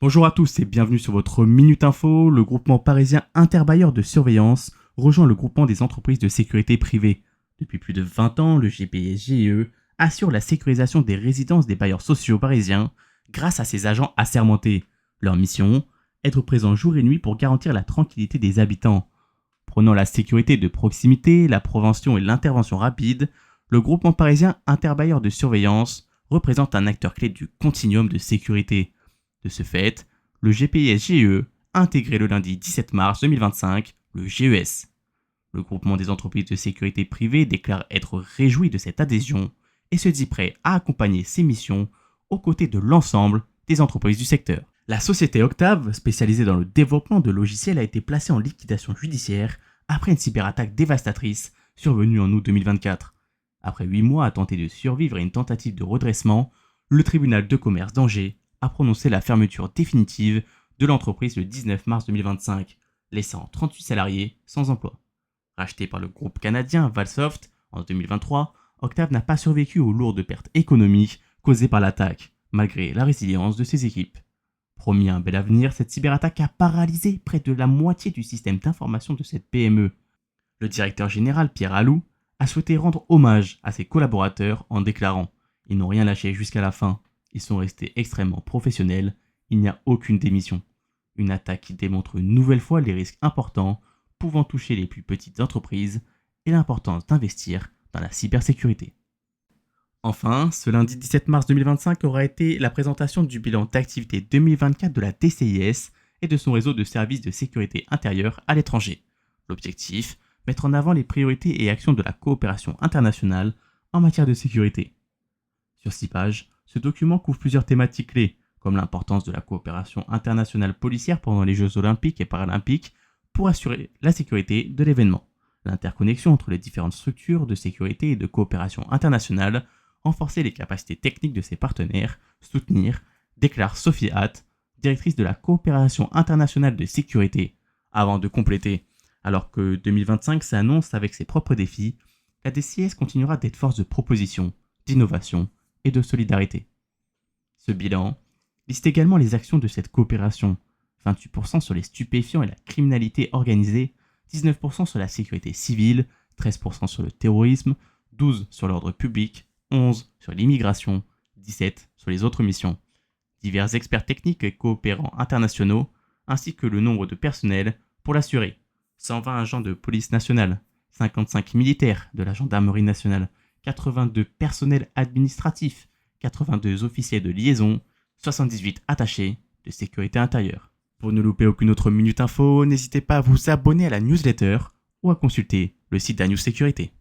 Bonjour à tous et bienvenue sur votre Minute Info. Le groupement parisien Interbailleurs de Surveillance rejoint le groupement des entreprises de sécurité privée. Depuis plus de 20 ans, le GPSGE assure la sécurisation des résidences des bailleurs sociaux parisiens grâce à ses agents assermentés. Leur mission, être présent jour et nuit pour garantir la tranquillité des habitants. Prenant la sécurité de proximité, la prévention et l'intervention rapide, le groupement parisien Interbailleurs de Surveillance représente un acteur clé du continuum de sécurité. De ce fait, le GPSGE a intégré le lundi 17 mars 2025 le GES. Le groupement des entreprises de sécurité privée déclare être réjoui de cette adhésion et se dit prêt à accompagner ses missions aux côtés de l'ensemble des entreprises du secteur. La société Octave, spécialisée dans le développement de logiciels, a été placée en liquidation judiciaire après une cyberattaque dévastatrice survenue en août 2024. Après 8 mois à tenter de survivre à une tentative de redressement, le tribunal de commerce d'Angers a prononcé la fermeture définitive de l'entreprise le 19 mars 2025, laissant 38 salariés sans emploi. Racheté par le groupe canadien Valsoft en 2023, Octave n'a pas survécu aux lourdes pertes économiques causées par l'attaque, malgré la résilience de ses équipes. Promis un bel avenir, cette cyberattaque a paralysé près de la moitié du système d'information de cette PME. Le directeur général Pierre Alou a souhaité rendre hommage à ses collaborateurs en déclarant « Ils n'ont rien lâché jusqu'à la fin. Ils sont restés extrêmement professionnels. Il n'y a aucune démission. » Une attaque qui démontre une nouvelle fois les risques importants pouvant toucher les plus petites entreprises et l'importance d'investir dans la cybersécurité. Enfin, ce lundi 17 mars 2025 aura été la présentation du bilan d'activité 2024 de la DCIS et de son réseau de services de sécurité intérieure à l'étranger. L'objectif, mettre en avant les priorités et actions de la coopération internationale en matière de sécurité. Sur 6 pages, ce document couvre plusieurs thématiques clés, comme l'importance de la coopération internationale policière pendant les Jeux olympiques et paralympiques pour assurer la sécurité de l'événement, l'interconnexion entre les différentes structures de sécurité et de coopération internationale, renforcer les capacités techniques de ses partenaires, soutenir, déclare Sophie Hatt, directrice de la coopération internationale de sécurité, avant de compléter. Alors que 2025 s'annonce avec ses propres défis, la DCS continuera d'être force de proposition, d'innovation et de solidarité. Ce bilan liste également les actions de cette coopération, 28% sur les stupéfiants et la criminalité organisée, 19% sur la sécurité civile, 13% sur le terrorisme, 12% sur l'ordre public, 11% sur l'immigration, 17% sur les autres missions. Divers experts techniques et coopérants internationaux, ainsi que le nombre de personnels pour l'assurer. 120 agents de police nationale, 55 militaires de la gendarmerie nationale, 82 personnels administratifs, 82 officiers de liaison, 78 attachés de sécurité intérieure. Pour ne louper aucune autre Minute Info, n'hésitez pas à vous abonner à la newsletter ou à consulter le site d'A News Sécurité.